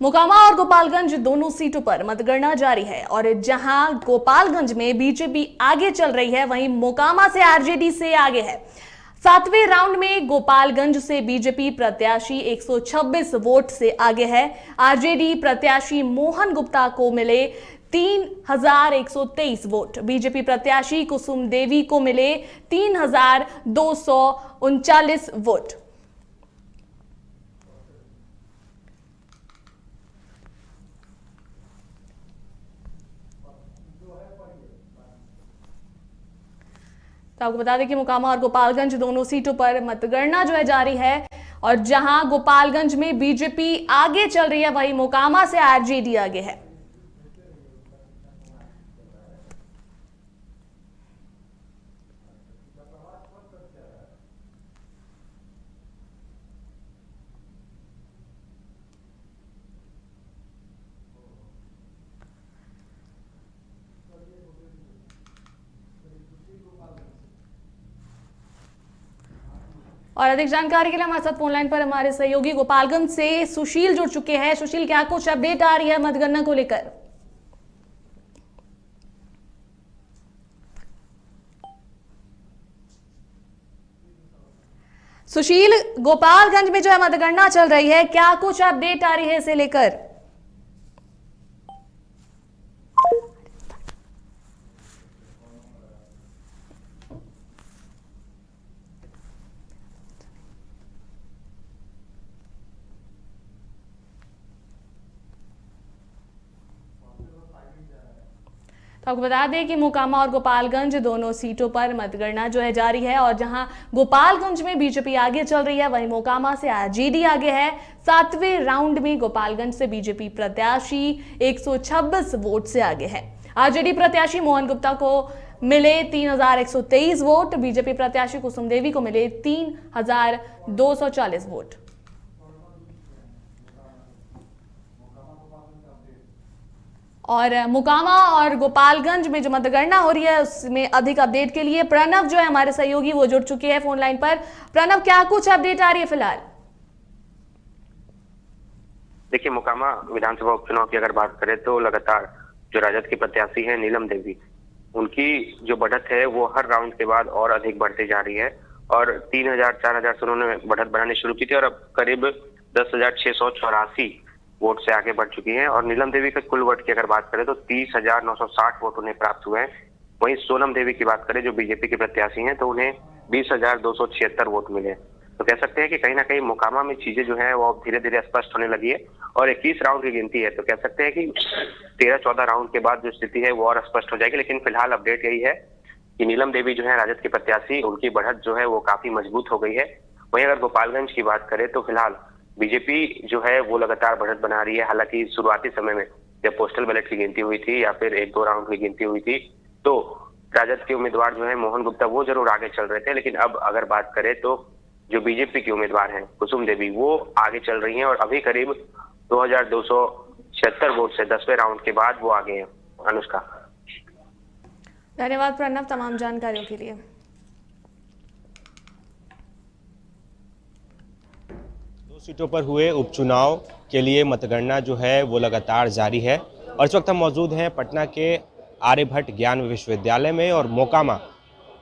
मोकामा और गोपालगंज दोनों सीटों पर मतगणना जारी है और जहां गोपालगंज में बीजेपी आगे चल रही है, वहीं मोकामा से आरजेडी से आगे है। 7वें राउंड में गोपालगंज से बीजेपी प्रत्याशी 126 वोट से आगे है। आरजेडी प्रत्याशी मोहन गुप्ता को मिले 3123 वोट। बीजेपी प्रत्याशी कुसुम देवी को मिले 3239 वोट। तो आपको बता दें कि मोकामा और गोपालगंज दोनों सीटों पर मतगणना जो है जारी है और जहां गोपालगंज में बीजेपी आगे चल रही है, वहीं मोकामा से आरजेडी आगे है। और अधिक जानकारी के लिए हमारे साथ फोन लाइन पर हमारे सहयोगी गोपालगंज से सुशील जुड़ चुके हैं। सुशील, क्या कुछ अपडेट आ रही है मतगणना को लेकर? सुशील, गोपालगंज में जो है मतगणना चल रही है, क्या कुछ अपडेट आ रही है इसे लेकर? तो आपको बता दें कि मोकामा और गोपालगंज दोनों सीटों पर मतगणना जो है जारी है और जहां गोपालगंज में बीजेपी आगे चल रही है, वहीं मोकामा से आरजेडी आगे है। 7वें राउंड में गोपालगंज से बीजेपी प्रत्याशी 126 वोट से आगे है। आरजेडी प्रत्याशी मोहन गुप्ता को मिले 3123 वोट। बीजेपी प्रत्याशी कुसुम देवी को मिले 3240 वोट। और मोकामा और गोपालगंज में जो मतगणना हो रही है उसमें अधिक अपडेट के लिए प्रणव जो है हमारे सहयोगी वो जुड़ चुके हैं फोन लाइन पर। प्रणव, क्या कुछ अपडेट आ रही है फिलहाल? देखिए, मोकामा विधानसभा उपचुनाव की अगर बात करें तो लगातार जो राजद की प्रत्याशी है नीलम देवी, उनकी जो बढ़त है वो हर राउंड के बाद और अधिक बढ़ती जा रही है और 3000-4000 से उन्होंने बढ़त बनानी शुरू की थी और अब करीब 10,684 वोट से आगे बढ़ चुकी हैं। और नीलम देवी के कुल वोट की अगर बात करें तो 30,960 वोट उन्हें प्राप्त हुए हैं। वहीं सोनम देवी की बात करें जो बीजेपी के प्रत्याशी हैं तो उन्हें 20,276 वोट मिले। तो कह सकते हैं कि कहीं ना कहीं मोकामा में चीजें जो है वो धीरे धीरे स्पष्ट होने लगी है और 21 राउंड की गिनती है, तो कह सकते हैं कि 13-14 राउंड के बाद जो स्थिति है वो और स्पष्ट हो जाएगी। लेकिन फिलहाल अपडेट यही है कि नीलम देवी जो है राजद की प्रत्याशी, उनकी बढ़त जो है वो काफी मजबूत हो गई है। वहीं अगर गोपालगंज की बात करें तो फिलहाल बीजेपी जो है वो लगातार बढ़त बना रही है। हालांकि शुरुआती समय में जब पोस्टल बैलेट की गिनती हुई थी या फिर 1-2 राउंड की गिनती हुई थी तो राजद के उम्मीदवार जो है मोहन गुप्ता वो जरूर आगे चल रहे थे, लेकिन अब अगर बात करें तो जो बीजेपी की उम्मीदवार हैं कुसुम देवी वो आगे चल रही हैं और अभी करीब 2276 वोट से 10वें राउंड के बाद वो आगे हैं। अनुष्का, धन्यवाद प्रणव तमाम जानकारियों के लिए। सीटों पर हुए उपचुनाव के लिए मतगणना जो है वो लगातार जारी है और इस वक्त हम मौजूद हैं पटना के आर्यभट्ट ज्ञान विश्वविद्यालय में और मोकामा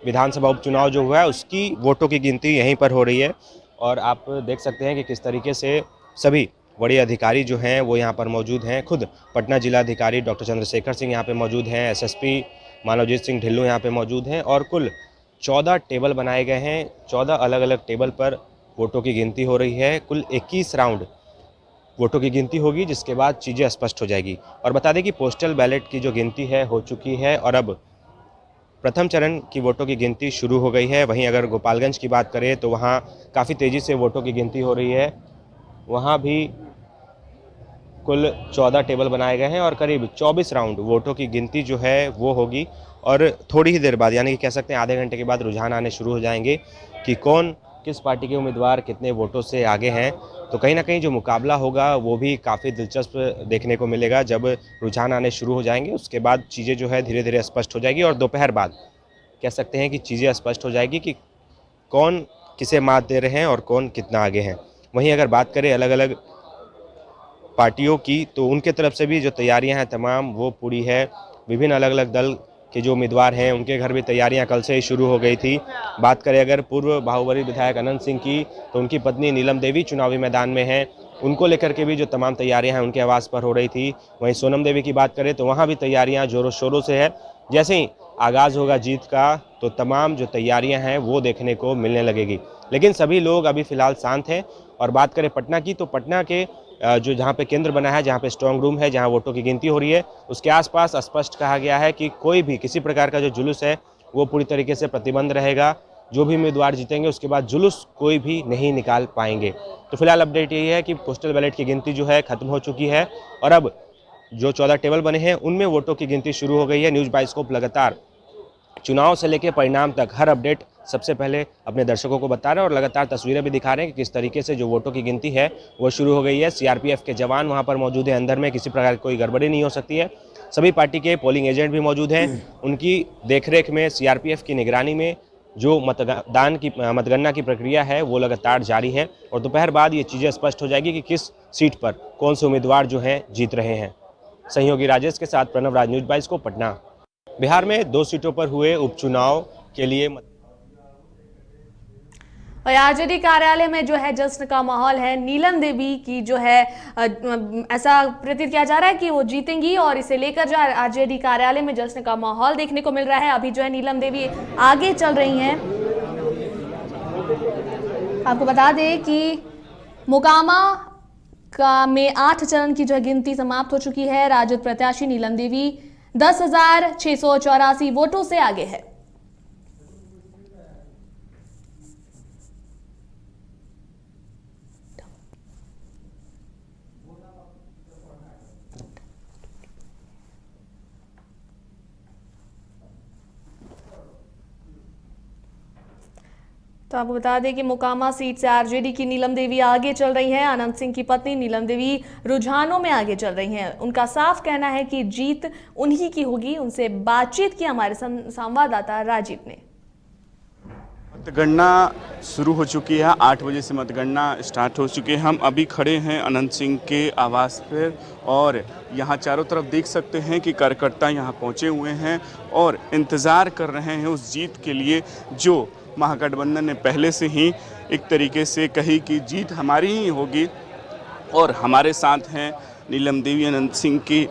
विधानसभा उपचुनाव जो हुआ है उसकी वोटों की गिनती यहीं पर हो रही है और आप देख सकते हैं कि किस तरीके से सभी बड़े अधिकारी जो हैं वो यहाँ पर मौजूद हैं। खुद पटना जिलाधिकारी डॉक्टर चंद्रशेखर सिंह यहाँ पे मौजूद हैं, एसएसपी मानवजीत सिंह ढिल्लों यहाँ पे मौजूद हैं और कुल 14 टेबल बनाए गए हैं। 14 अलग अलग टेबल पर वोटों की गिनती हो रही है। कुल 21 राउंड वोटों की गिनती होगी जिसके बाद चीज़ें स्पष्ट हो जाएगी। और बता दें कि पोस्टल बैलेट की जो गिनती है हो चुकी है और अब प्रथम चरण की वोटों की गिनती शुरू हो गई है। वहीं अगर गोपालगंज की बात करें तो वहाँ काफ़ी तेज़ी से वोटों की गिनती हो रही है। वहाँ भी कुल 14 टेबल बनाए गए हैं और करीब 24 राउंड वोटों की गिनती जो है वो होगी और थोड़ी ही देर बाद यानी कि कह सकते हैं आधे घंटे के बाद रुझान आने शुरू हो जाएंगे कि कौन किस पार्टी के उम्मीदवार कितने वोटों से आगे हैं। तो कहीं ना कहीं जो मुकाबला होगा वो भी काफ़ी दिलचस्प देखने को मिलेगा। जब रुझान आने शुरू हो जाएंगे उसके बाद चीज़ें जो है धीरे धीरे स्पष्ट हो जाएगी और दोपहर बाद कह सकते हैं कि चीज़ें स्पष्ट हो जाएगी कि कौन किसे मात दे रहे हैं और कौन कितना आगे हैं। वहीं अगर बात करें अलग अलग पार्टियों की, तो उनके तरफ से भी जो तैयारियां हैं तमाम वो पूरी है। विभिन्न अलग अलग दल के जो उम्मीदवार हैं उनके घर भी तैयारियां कल से ही शुरू हो गई थी। बात करें अगर पूर्व बाहुबली विधायक अनंत सिंह की, तो उनकी पत्नी नीलम देवी चुनावी मैदान में हैं, उनको लेकर के भी जो तमाम तैयारियां हैं उनके आवास पर हो रही थी। वहीं सोनम देवी की बात करें तो वहाँ भी तैयारियाँ जोरों शोरों से है। जैसे ही आगाज़ होगा जीत का तो तमाम जो तैयारियां हैं वो देखने को मिलने लगेगी, लेकिन सभी लोग अभी फिलहाल शांत हैं। और बात करें पटना की, तो पटना के जो जहाँ पे केंद्र बना है, जहाँ पे स्ट्रांग रूम है, जहाँ वोटों की गिनती हो रही है, उसके आसपास स्पष्ट कहा गया है कि कोई भी किसी प्रकार का जो जुलूस है वो पूरी तरीके से प्रतिबंध रहेगा। जो भी उम्मीदवार जीतेंगे उसके बाद जुलूस कोई भी नहीं निकाल पाएंगे। तो फिलहाल अपडेट यही है कि पोस्टल बैलेट की गिनती जो है खत्म हो चुकी है और अब जो 14 टेबल बने हैं उनमें वोटों की गिनती शुरू हो गई है। न्यूज़ बाइस्कोप लगातार चुनाव से लेकर परिणाम तक हर अपडेट सबसे पहले अपने दर्शकों को बता रहे हैं और लगातार तस्वीरें भी दिखा रहे हैं कि किस तरीके से जो वोटों की गिनती है वो शुरू हो गई है। सीआरपीएफ के जवान वहां पर मौजूद हैं, अंदर में किसी प्रकार की कोई गड़बड़ी नहीं हो सकती है। सभी पार्टी के पोलिंग एजेंट भी मौजूद हैं, उनकी देखरेख में सीआरपीएफ की निगरानी में जो मतगणना की प्रक्रिया है वो लगातार जारी है और दोपहर बाद ये चीज़ें स्पष्ट हो जाएगी कि किस सीट पर कौन से उम्मीदवार जो हैं जीत रहे हैं। सहयोगी राजेश के साथ प्रणव राज, न्यूज़ बाइस को पटना। बिहार में 2 सीटों पर हुए उपचुनाव के लिए और आरजेडी कार्यालय में जो है जश्न का माहौल है। नीलम देवी की जो है ऐसा प्रतीत किया जा रहा है कि वो जीतेंगी और इसे लेकर जो आरजेडी कार्यालय में जश्न का माहौल देखने को मिल रहा है। अभी जो है नीलम देवी आगे चल रही हैं। आपको बता दें कि मोकामा में 8 चरण की जो है गिनती समाप्त हो चुकी है। राजद प्रत्याशी नीलम देवी 10,684 वोटों से आगे है। तो आपको बता दें कि मोकामा सीट से आरजेडी की नीलम देवी आगे चल रही हैं। अनंत सिंह की पत्नी नीलम देवी रुझानों में आगे चल रही हैं। उनका साफ कहना है कि जीत उन्हीं की होगी। उनसे बातचीत की हमारे संवाददाता राजीव ने। मतगणना शुरू हो चुकी है, 8 बजे से मतगणना स्टार्ट हो चुकी है। हम अभी खड़े हैं अनंत सिंह के आवास पर और यहाँ चारों तरफ देख सकते हैं कि कार्यकर्ता यहाँ पहुँचे हुए हैं और इंतज़ार कर रहे हैं उस जीत के लिए जो महागठबंधन ने पहले से ही एक तरीके से कही कि जीत हमारी ही होगी। और हमारे साथ हैं नीलम देवी, अनंत सिंह की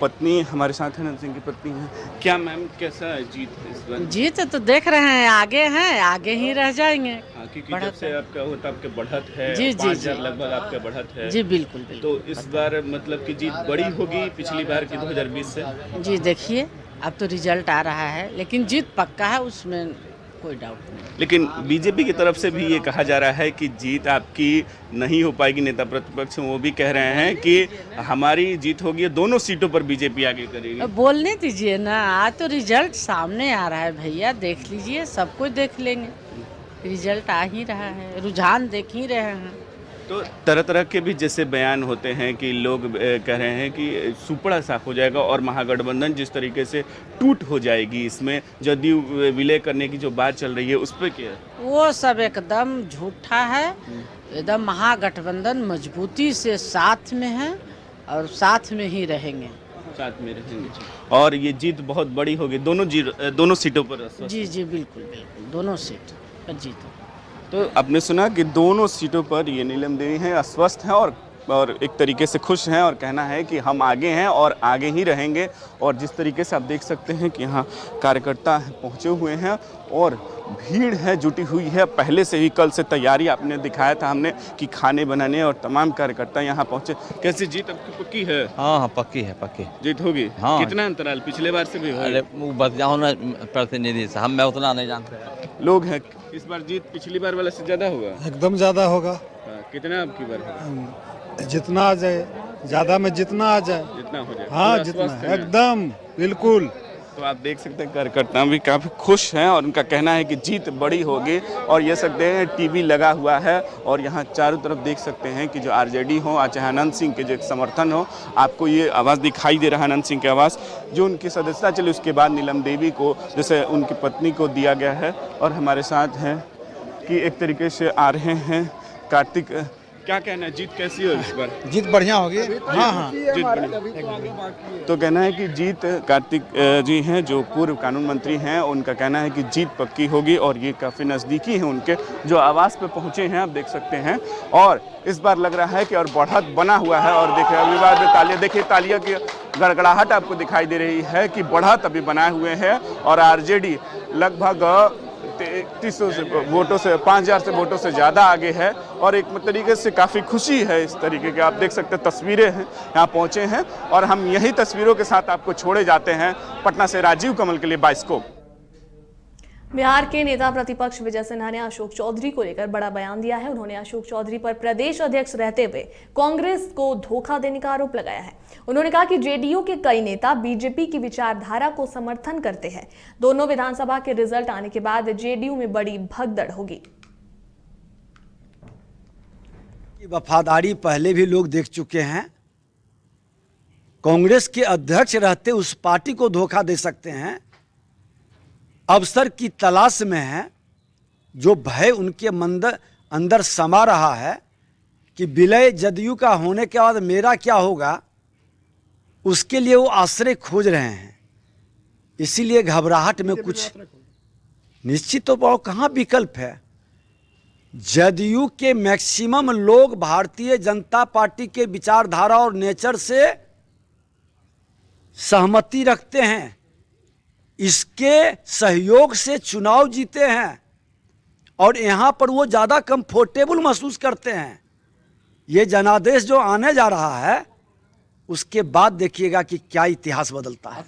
पत्नी हमारे साथ हैं, अनंत सिंह की पत्नी हैं। क्या मैम कैसा है जीत इस बार? जीत तो देख रहे हैं, आगे ही रह जाएंगे। हाँ, क्योंकि जब से आपका होता आपके बढ़त है, जी, 5,000 लगभग आपका बढ़त है। जी बिल्कुल। तो इस बार मतलब कि जीत बड़ी होगी पिछली बार की 2020 से? जी देखिए अब तो रिजल्ट आ रहा है, लेकिन जीत पक्का है, उसमें कोई डाउट नहीं। लेकिन बीजेपी की तरफ से भी ये कहा जा रहा है कि जीत आपकी नहीं हो पाएगी। नेता प्रतिपक्ष वो भी कह रहे हैं कि हमारी जीत होगी, दोनों सीटों पर बीजेपी आगे करेगी। बोलने दीजिए ना, आज तो रिजल्ट सामने आ रहा है भैया, देख लीजिए, सब कुछ देख लेंगे। रिजल्ट आ ही रहा है, रुझान देख ही रहे हैं। तो तरह तरह के भी जैसे बयान होते हैं कि लोग कह रहे हैं कि सुपड़ा साफ हो जाएगा और महागठबंधन जिस तरीके से टूट हो जाएगी, इसमें जदयू विलय करने की जो बात चल रही है उस पर क्या? वो सब एकदम झूठा है। एकदम महागठबंधन मजबूती से साथ में है और साथ में ही रहेंगे। साथ में रहेंगे और ये जीत बहुत बड़ी होगी दोनों सीटों पर। जी जी बिल्कुल, दोनों सीट पर जीत। तो आपने सुना कि दोनों सीटों पर ये नीलम देवी हैं, अस्वस्थ हैं और एक तरीके से खुश हैं और कहना है कि हम आगे हैं और आगे ही रहेंगे। और जिस तरीके से आप देख सकते हैं कि यहाँ कार्यकर्ता पहुँचे हुए हैं और भीड़ है जुटी हुई है। पहले से ही कल से तैयारी आपने दिखाया था हमने कि खाने बनाने और तमाम कार्यकर्ता यहाँ पहुँचे। कैसे जीत आपकी पक्की है? हाँ पक्की है, पक्की जीत होगी। हाँ। कितना अंतराल पिछले बार से भी हो? अरे वो बस जाओ ना प्रतिनिधि से, मैं उतना नहीं जानते। लोग हैं इस बार जीत पिछली बार वाला से ज़्यादा होगा? एकदम ज़्यादा होगा। कितना आपकी बार होगा? जितना आ जाए, ज़्यादा में जितना आ जाए, जितना हो जाए। हाँ जितना, एकदम बिल्कुल। तो आप देख सकते हैं कार्यकर्ता भी काफ़ी खुश हैं और उनका कहना है कि जीत बड़ी होगी। और ये सकते हैं टीवी लगा हुआ है और यहाँ चारों तरफ देख सकते हैं कि जो आरजेडी हो चाहे अनंत सिंह के जो समर्थन हो, आपको ये आवाज़ दिखाई दे रहा है अनंत सिंह की आवाज़ जो उनकी सदस्यता चली उसके बाद नीलम देवी को जैसे उनकी पत्नी को दिया गया है। और हमारे साथ हैं कि एक तरीके से आ रहे हैं कार्तिक क्या कहना है, जीत कैसी है इस बार? जीत बढ़िया होगी। हाँ हाँ जीत बढ़िया। तो कहना है कि जीत कार्तिक जी हैं जो पूर्व कानून मंत्री हैं, उनका कहना है कि जीत पक्की होगी और ये काफ़ी नज़दीकी है उनके जो आवास पे पहुंचे हैं, आप देख सकते हैं। और इस बार लग रहा है कि और बढ़त बना हुआ है और देखिए अभिवाद में तालियां, देखिए तालियां की गड़गड़ाहट आपको दिखाई दे रही है कि बढ़त अभी बनाए हुए हैं और आरजेडी लगभग 300 वोटों से 5000 से वोटों से ज़्यादा आगे है और एक तरीके से काफ़ी खुशी है। इस तरीके के आप देख सकते हैं तस्वीरें हैं, यहाँ पहुँचे हैं और हम यही तस्वीरों के साथ आपको छोड़े जाते हैं। पटना से राजीव कमल के लिए बाइस्कोप। बिहार के नेता प्रतिपक्ष विजय सिन्हा ने अशोक चौधरी को लेकर बड़ा बयान दिया है। उन्होंने अशोक चौधरी पर प्रदेश अध्यक्ष रहते हुए कांग्रेस को धोखा देने का आरोप लगाया है। उन्होंने कहा कि जेडीयू के कई नेता बीजेपी की विचारधारा को समर्थन करते हैं। दोनों विधानसभा के रिजल्ट आने के बाद जेडीयू में बड़ी भगदड़ होगी। वफादारी पहले भी लोग देख चुके हैं। कांग्रेस के अध्यक्ष रहते उस पार्टी को धोखा दे सकते हैं। अवसर की तलाश में है, जो भय उनके अंदर समा रहा है कि विलय जदयू का होने के बाद मेरा क्या होगा, उसके लिए वो आश्रय खोज रहे हैं। इसीलिए घबराहट में कुछ निश्चित तो कहाँ विकल्प है। जदयू के मैक्सिमम लोग भारतीय जनता पार्टी के विचारधारा और नेचर से सहमति रखते हैं। इसके सहयोग से चुनाव जीते हैं और यहाँ पर वो ज़्यादा कंफर्टेबल महसूस करते हैं। ये जनादेश जो आने जा रहा है, उसके बाद देखिएगा कि क्या इतिहास बदलता है।